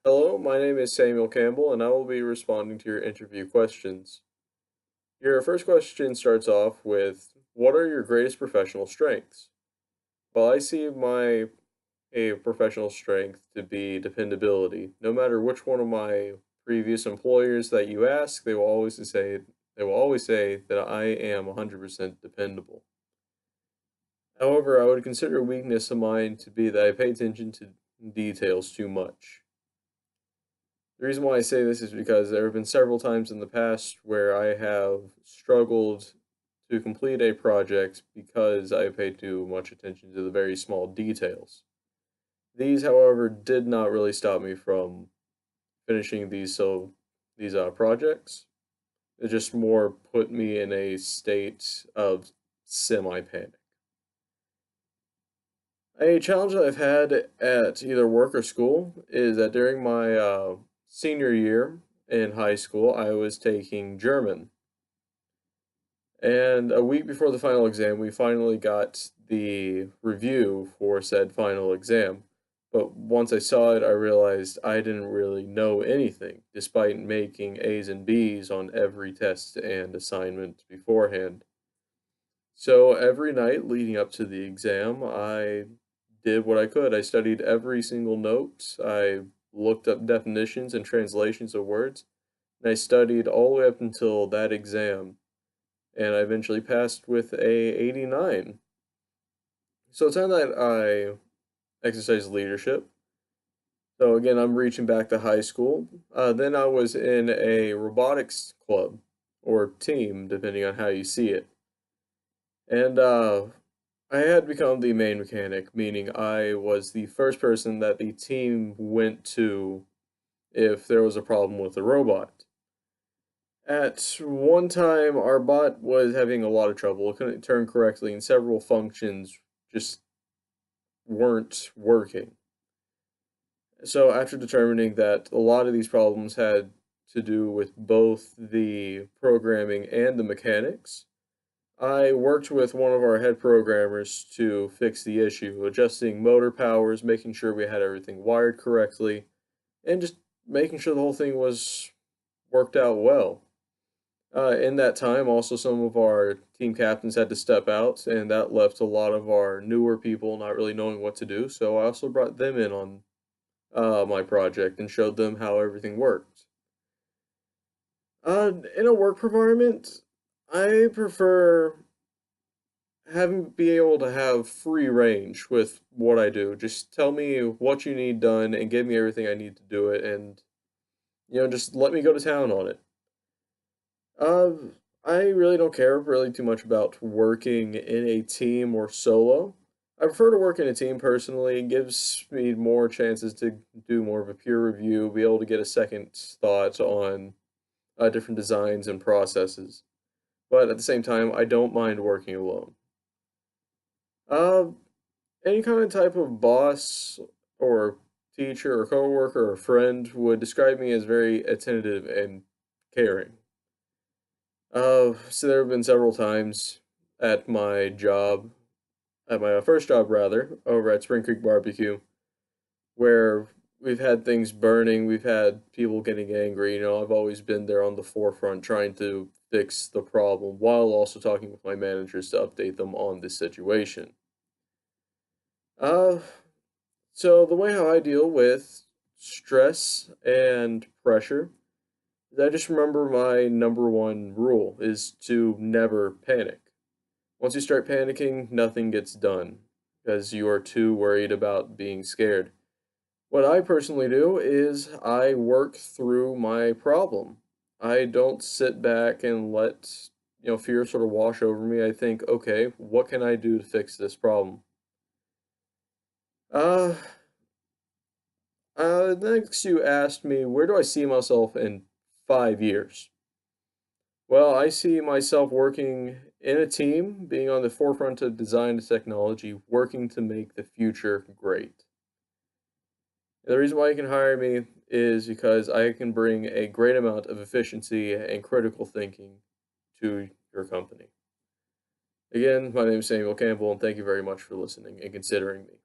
Hello, my name is Samuel Campbell, and I will be responding to your interview questions. Your first question starts off with, what are your greatest professional strengths? Well, I see my a professional strength to be dependability. No matter which one of my previous employers that you ask, they will always say that I am 100% dependable. However, I would consider a weakness of mine to be that I pay attention to details too much. The reason why I say this is because there have been several times in the past where I have struggled to complete a project because I paid too much attention to the very small details. These, however, did not really stop me from finishing these projects. It just more put me in a state of semi panic. A challenge that I've had at either work or school is that during my senior year in high school, I was taking German. And a week before the final exam, we finally got the review for said final exam. But once I saw it, I realized I didn't really know anything, despite making A's and B's on every test and assignment beforehand. So every night leading up to the exam, I did what I could. I studied every single note. I looked up definitions and translations of words, and I studied all the way up until that exam, and I eventually passed with a 89. So it's time that I exercise leadership. So again, I'm reaching back to high school. Then I was in a robotics club or team, depending on how you see it. And I had become the main mechanic, meaning I was the first person that the team went to if there was a problem with the robot. At one time, our bot was having a lot of trouble. It couldn't turn correctly, and several functions just weren't working. So, after determining that a lot of these problems had to do with both the programming and the mechanics, I worked with one of our head programmers to fix the issue, adjusting motor powers, making sure we had everything wired correctly, and just making sure the whole thing was worked out well. In that time, also some of our team captains had to step out, and that left a lot of our newer people not really knowing what to do. So I also brought them in on my project and showed them how everything worked. In a work environment, I prefer having be able to have free range with what I do. Just tell me what you need done and give me everything I need to do it, and just let me go to town on it. Uh, I really don't care really too much about working in a team or solo. I prefer to work in a team personally. It gives me more chances to do more of a peer review, be able to get a second thought on different designs and processes. But at the same time, I don't mind working alone. Uh, any kind of type of boss or teacher or coworker or friend would describe me as very attentive and caring. So there have been several times at my job, at my first job rather, over at Spring Creek Barbecue, where we've had things burning, we've had people getting angry. I've always been there on the forefront trying to fix the problem while also talking with my managers to update them on the situation. Uh, so the way how I deal with stress and pressure is I just remember my number one rule is to never panic. Once you start panicking, nothing gets done because you are too worried about being scared. What I personally do is I work through my problem. I don't sit back and let, fear sort of wash over me. I think, okay, what can I do to fix this problem? Uh, Next you asked me, where do I see myself in 5 years? Well, I see myself working in a team, being on the forefront of design and technology, working to make the future great. The reason why you can hire me is because I can bring a great amount of efficiency and critical thinking to your company. Again, my name is Samuel Campbell, and thank you very much for listening and considering me.